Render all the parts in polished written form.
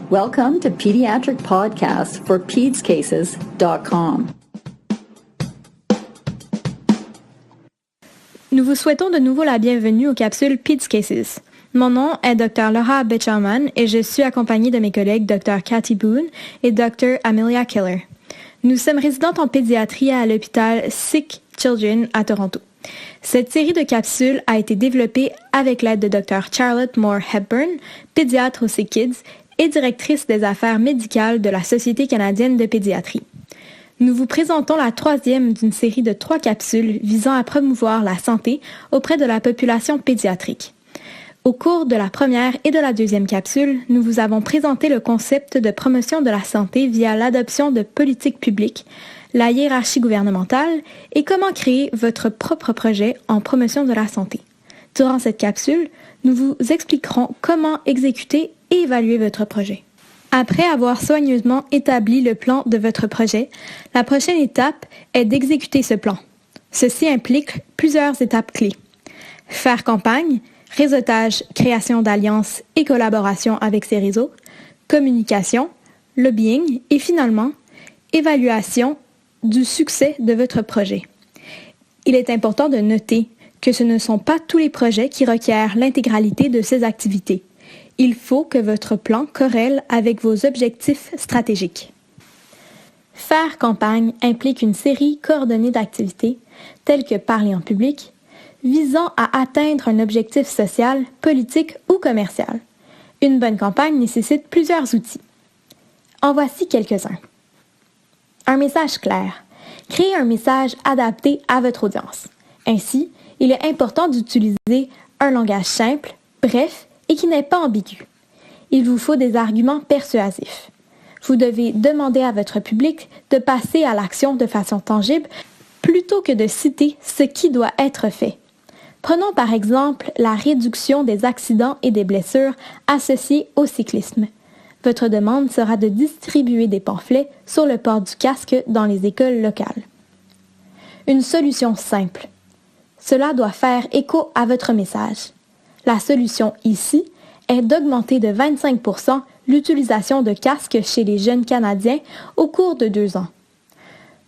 Welcome to Pediatric Podcast for PedsCases.com. Nous vous souhaitons de nouveau la bienvenue aux capsules PedsCases. Mon nom est Dr. Laura Betchalman et je suis accompagnée de mes collègues Dr. Cathy Boone et Dr. Amelia Killer. Nous sommes résidentes en pédiatrie à l'hôpital Sick Children à Toronto. Cette série de capsules a été développée avec l'aide de Dr. Charlotte Moore Hepburn, pédiatre au Sick Kids et directrice des affaires médicales de la Société canadienne de pédiatrie. Nous vous présentons la troisième d'une série de 3 capsules visant à promouvoir la santé auprès de la population pédiatrique. Au cours de la première et de la deuxième capsule, nous vous avons présenté le concept de promotion de la santé via l'adoption de politiques publiques, la hiérarchie gouvernementale et comment créer votre propre projet en promotion de la santé. Durant cette capsule, nous vous expliquerons comment exécuter et évaluer votre projet. Après avoir soigneusement établi le plan de votre projet, la prochaine étape est d'exécuter ce plan. Ceci implique plusieurs étapes clés. Faire campagne, réseautage, création d'alliances et collaboration avec ces réseaux, communication, lobbying et finalement, évaluation du succès de votre projet. Il est important de noter que ce ne sont pas tous les projets qui requièrent l'intégralité de ces activités. Il faut que votre plan corrèle avec vos objectifs stratégiques. Faire campagne implique une série coordonnée d'activités, telles que parler en public, visant à atteindre un objectif social, politique ou commercial. Une bonne campagne nécessite plusieurs outils. En voici quelques-uns. Un message clair. Créez un message adapté à votre audience. Ainsi, il est important d'utiliser un langage simple, bref, et qui n'est pas ambigu. Il vous faut des arguments persuasifs. Vous devez demander à votre public de passer à l'action de façon tangible plutôt que de citer ce qui doit être fait. Prenons par exemple la réduction des accidents et des blessures associées au cyclisme. Votre demande sera de distribuer des pamphlets sur le port du casque dans les écoles locales. Une solution simple. Cela doit faire écho à votre message. La solution ici est d'augmenter de 25% l'utilisation de casques chez les jeunes Canadiens au cours de 2 ans.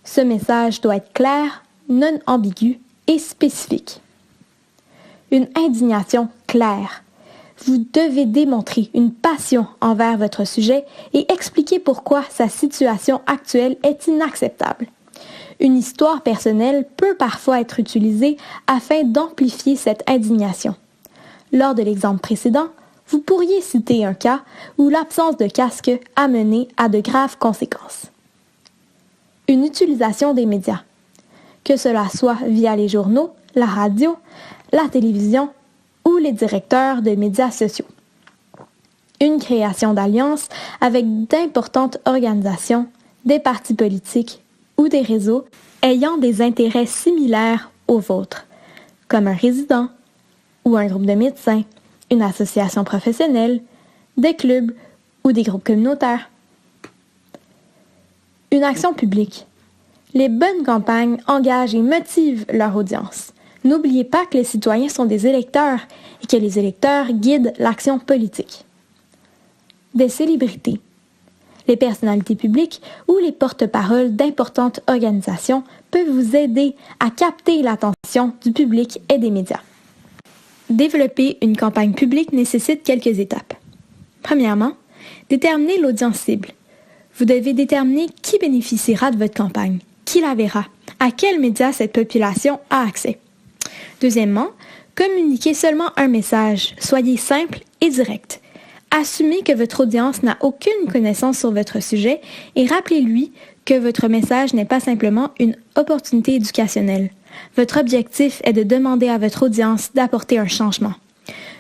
Ce message doit être clair, non ambigu et spécifique. Une indignation claire. Vous devez démontrer une passion envers votre sujet et expliquer pourquoi sa situation actuelle est inacceptable. Une histoire personnelle peut parfois être utilisée afin d'amplifier cette indignation. Lors de l'exemple précédent, vous pourriez citer un cas où l'absence de casque a mené à de graves conséquences. Une utilisation des médias, que cela soit via les journaux, la radio, la télévision ou les directeurs de médias sociaux. Une création d'alliances avec d'importantes organisations, des partis politiques ou des réseaux ayant des intérêts similaires aux vôtres, comme un résident, ou un groupe de médecins, une association professionnelle, des clubs ou des groupes communautaires. Une action publique. Les bonnes campagnes engagent et motivent leur audience. N'oubliez pas que les citoyens sont des électeurs et que les électeurs guident l'action politique. Des célébrités. Les personnalités publiques ou les porte-paroles d'importantes organisations peuvent vous aider à capter l'attention du public et des médias. Développer une campagne publique nécessite quelques étapes. Premièrement, déterminer l'audience cible. Vous devez déterminer qui bénéficiera de votre campagne, qui la verra, à quels médias cette population a accès. Deuxièmement, communiquez seulement un message. Soyez simple et direct. Assumez que votre audience n'a aucune connaissance sur votre sujet et rappelez-lui que votre message n'est pas simplement une opportunité éducationnelle. Votre objectif est de demander à votre audience d'apporter un changement.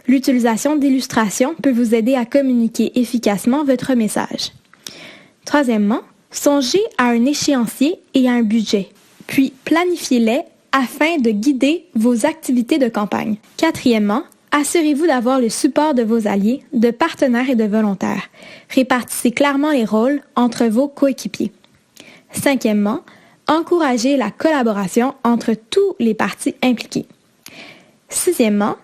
L'utilisation d'illustrations peut vous aider à communiquer efficacement votre message. Troisièmement, songez à un échéancier et à un budget, puis planifiez-les afin de guider vos activités de campagne. Quatrièmement, assurez-vous d'avoir le support de vos alliés, de partenaires et de volontaires. Répartissez clairement les rôles entre vos coéquipiers. Cinquièmement, encouragez la collaboration entre tous les partis impliqués. Sixièmement,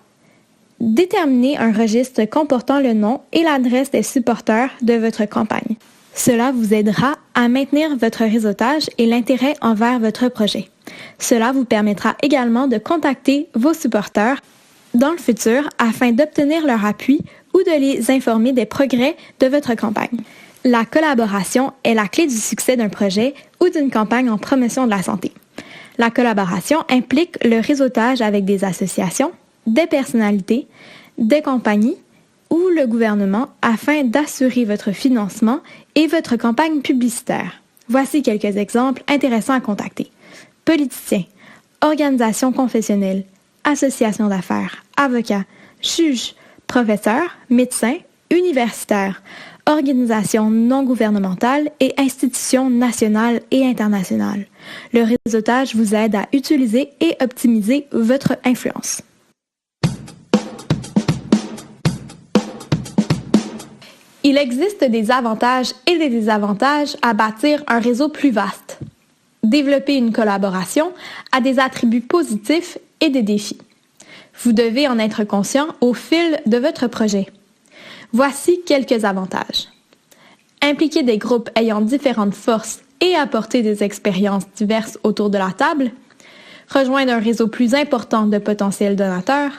déterminez un registre comportant le nom et l'adresse des supporters de votre campagne. Cela vous aidera à maintenir votre réseautage et l'intérêt envers votre projet. Cela vous permettra également de contacter vos supporters dans le futur afin d'obtenir leur appui ou de les informer des progrès de votre campagne. La collaboration est la clé du succès d'un projet ou d'une campagne en promotion de la santé. La collaboration implique le réseautage avec des associations, des personnalités, des compagnies ou le gouvernement afin d'assurer votre financement et votre campagne publicitaire. Voici quelques exemples intéressants à contacter. Politiciens, organisations confessionnelles, associations d'affaires, avocats, juges, professeurs, médecins, universitaires, organisations non gouvernementales et institutions nationales et internationales. Le réseautage vous aide à utiliser et optimiser votre influence. Il existe des avantages et des désavantages à bâtir un réseau plus vaste. Développer une collaboration a des attributs positifs et des défis. Vous devez en être conscient au fil de votre projet. Voici quelques avantages. Impliquer des groupes ayant différentes forces et apporter des expériences diverses autour de la table. Rejoindre un réseau plus important de potentiels donateurs.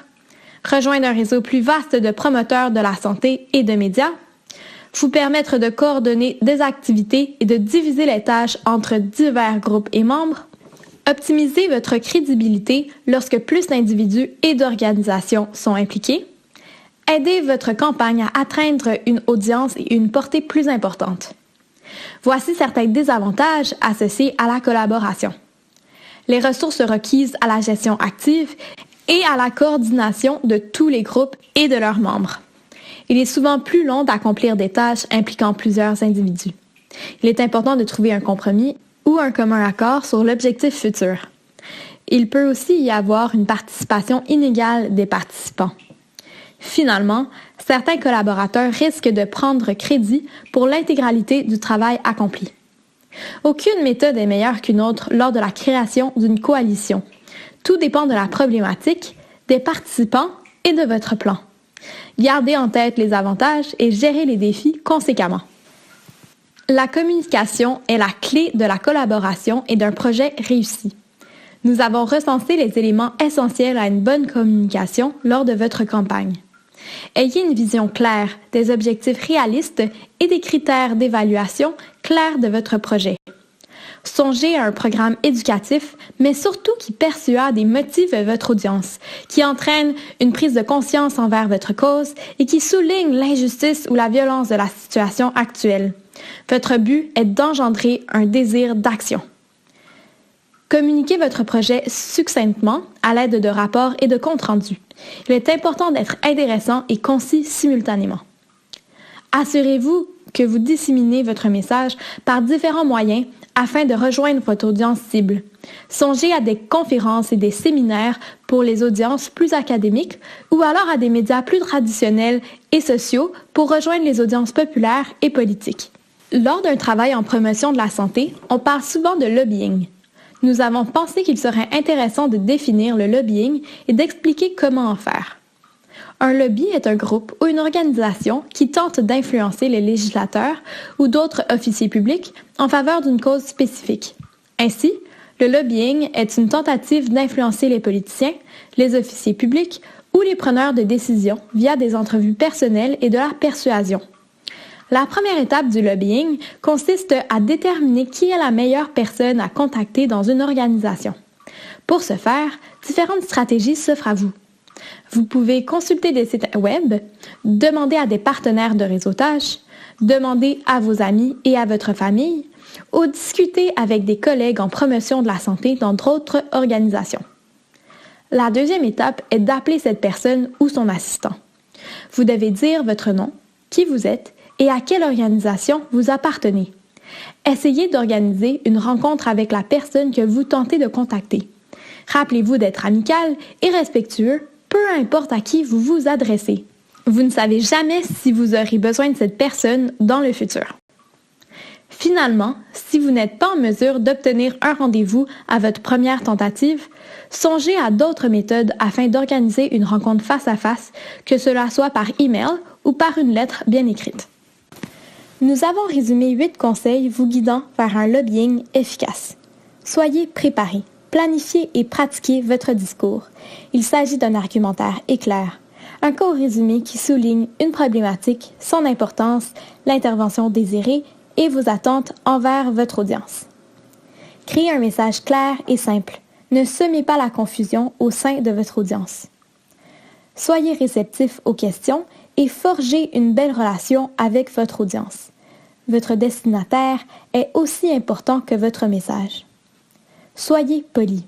Rejoindre un réseau plus vaste de promoteurs de la santé et de médias. Vous permettre de coordonner des activités et de diviser les tâches entre divers groupes et membres. Optimiser votre crédibilité lorsque plus d'individus et d'organisations sont impliqués. Aider votre campagne à atteindre une audience et une portée plus importante. Voici certains désavantages associés à la collaboration. Les ressources requises à la gestion active et à la coordination de tous les groupes et de leurs membres. Il est souvent plus long d'accomplir des tâches impliquant plusieurs individus. Il est important de trouver un compromis ou un commun accord sur l'objectif futur. Il peut aussi y avoir une participation inégale des participants. Finalement, certains collaborateurs risquent de prendre crédit pour l'intégralité du travail accompli. Aucune méthode est meilleure qu'une autre lors de la création d'une coalition. Tout dépend de la problématique, des participants et de votre plan. Gardez en tête les avantages et gérez les défis conséquemment. La communication est la clé de la collaboration et d'un projet réussi. Nous avons recensé les éléments essentiels à une bonne communication lors de votre campagne. Ayez une vision claire, des objectifs réalistes et des critères d'évaluation clairs de votre projet. Songez à un programme éducatif, mais surtout qui persuade et motive votre audience, qui entraîne une prise de conscience envers votre cause et qui souligne l'injustice ou la violence de la situation actuelle. Votre but est d'engendrer un désir d'action. Communiquez votre projet succinctement à l'aide de rapports et de comptes rendus. Il est important d'être intéressant et concis simultanément. Assurez-vous que vous disséminez votre message par différents moyens afin de rejoindre votre audience cible. Songez à des conférences et des séminaires pour les audiences plus académiques ou alors à des médias plus traditionnels et sociaux pour rejoindre les audiences populaires et politiques. Lors d'un travail en promotion de la santé, on parle souvent de lobbying. Nous avons pensé qu'il serait intéressant de définir le lobbying et d'expliquer comment en faire. Un lobby est un groupe ou une organisation qui tente d'influencer les législateurs ou d'autres officiers publics en faveur d'une cause spécifique. Ainsi, le lobbying est une tentative d'influencer les politiciens, les officiers publics ou les preneurs de décisions via des entrevues personnelles et de la persuasion. La première étape du lobbying consiste à déterminer qui est la meilleure personne à contacter dans une organisation. Pour ce faire, différentes stratégies s'offrent à vous. Vous pouvez consulter des sites web, demander à des partenaires de réseautage, demander à vos amis et à votre famille, ou discuter avec des collègues en promotion de la santé dans d'autres organisations. La deuxième étape est d'appeler cette personne ou son assistant. Vous devez dire votre nom, qui vous êtes et à quelle organisation vous appartenez. Essayez d'organiser une rencontre avec la personne que vous tentez de contacter. Rappelez-vous d'être amical et respectueux, peu importe à qui vous vous adressez. Vous ne savez jamais si vous aurez besoin de cette personne dans le futur. Finalement, si vous n'êtes pas en mesure d'obtenir un rendez-vous à votre première tentative, songez à d'autres méthodes afin d'organiser une rencontre face à face, que cela soit par email ou par une lettre bien écrite. Nous avons résumé 8 conseils vous guidant vers un lobbying efficace. Soyez préparés, planifiez et pratiquez votre discours. Il s'agit d'un argumentaire éclair, un court résumé qui souligne une problématique, son importance, l'intervention désirée et vos attentes envers votre audience. Créez un message clair et simple. Ne semez pas la confusion au sein de votre audience. Soyez réceptif aux questions et forgez une belle relation avec votre audience. Votre destinataire est aussi important que votre message. Soyez poli.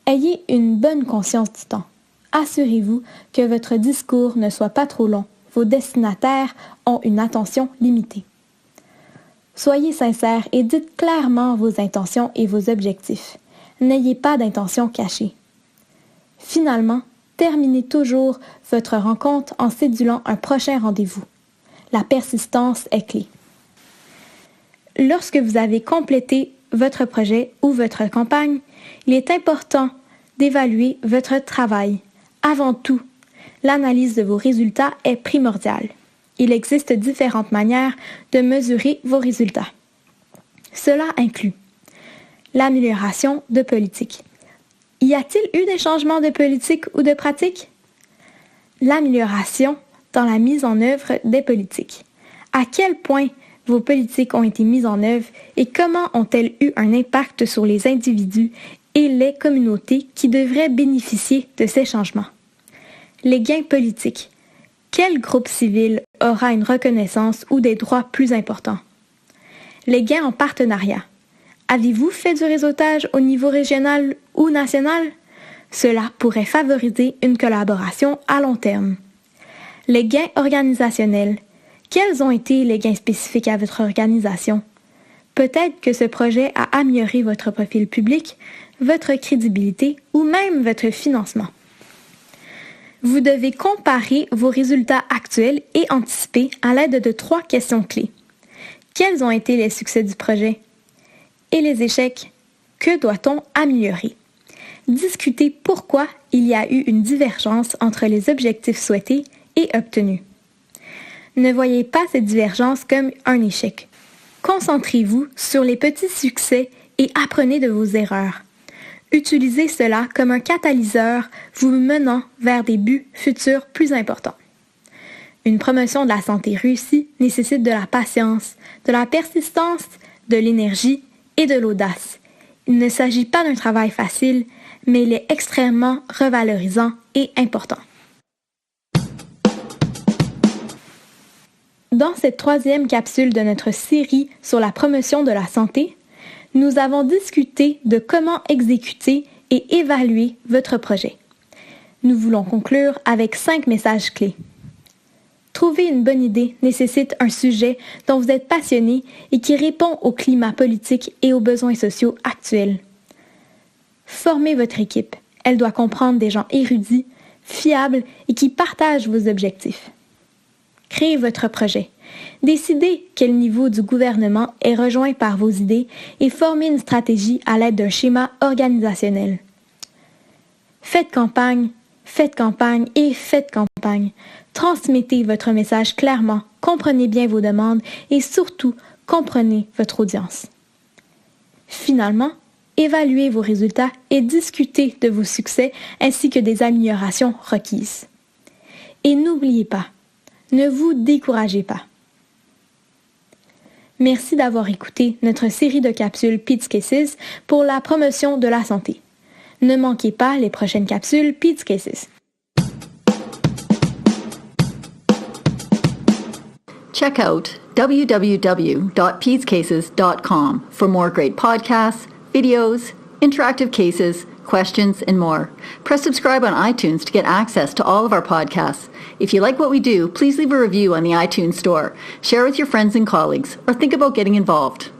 Ayez une bonne conscience du temps. Assurez-vous que votre discours ne soit pas trop long. Vos destinataires ont une attention limitée. Soyez sincère et dites clairement vos intentions et vos objectifs. N'ayez pas d'intentions cachées. Finalement, terminez toujours votre rencontre en cédulant un prochain rendez-vous. La persistance est clé. Lorsque vous avez complété votre projet ou votre campagne, il est important d'évaluer votre travail. Avant tout, l'analyse de vos résultats est primordiale. Il existe différentes manières de mesurer vos résultats. Cela inclut l'amélioration de politique. Y a-t-il eu des changements de politique ou de pratique? L'amélioration dans la mise en œuvre des politiques. À quel point vos politiques ont été mises en œuvre et comment ont-elles eu un impact sur les individus et les communautés qui devraient bénéficier de ces changements? Les gains politiques. Quel groupe civil aura une reconnaissance ou des droits plus importants? Les gains en partenariat. Avez-vous fait du réseautage au niveau régional ou national? Cela pourrait favoriser une collaboration à long terme. Les gains organisationnels. Quels ont été les gains spécifiques à votre organisation? Peut-être que ce projet a amélioré votre profil public, votre crédibilité ou même votre financement. Vous devez comparer vos résultats actuels et anticiper à l'aide de 3 questions clés. Quels ont été les succès du projet? Et les échecs? Que doit-on améliorer? Discutez pourquoi il y a eu une divergence entre les objectifs souhaités et obtenus. Ne voyez pas cette divergence comme un échec. Concentrez-vous sur les petits succès et apprenez de vos erreurs. Utilisez cela comme un catalyseur vous menant vers des buts futurs plus importants. Une promotion de la santé réussie nécessite de la patience, de la persistance, de l'énergie et de l'audace. Il ne s'agit pas d'un travail facile, mais il est extrêmement revalorisant et important. Dans cette 3e capsule de notre série sur la promotion de la santé, nous avons discuté de comment exécuter et évaluer votre projet. Nous voulons conclure avec 5 messages clés. Trouver une bonne idée nécessite un sujet dont vous êtes passionné et qui répond au climat politique et aux besoins sociaux actuels. Formez votre équipe. Elle doit comprendre des gens érudits, fiables et qui partagent vos objectifs. Créez votre projet. Décidez quel niveau du gouvernement est rejoint par vos idées et formez une stratégie à l'aide d'un schéma organisationnel. Faites campagne et faites campagne. Transmettez votre message clairement, comprenez bien vos demandes et surtout, comprenez votre audience. Finalement, évaluez vos résultats et discutez de vos succès ainsi que des améliorations requises. Et n'oubliez pas, ne vous découragez pas. Merci d'avoir écouté notre série de capsules Pete's Cases pour la promotion de la santé. Ne manquez pas les prochaines capsules Pete's Cases. Check out www.pedescases.com for more great podcasts, videos, interactive cases, questions, and more. Press subscribe on iTunes to get access to all of our podcasts. If you like what we do, please leave a review on the iTunes Store, share with your friends and colleagues, or think about getting involved.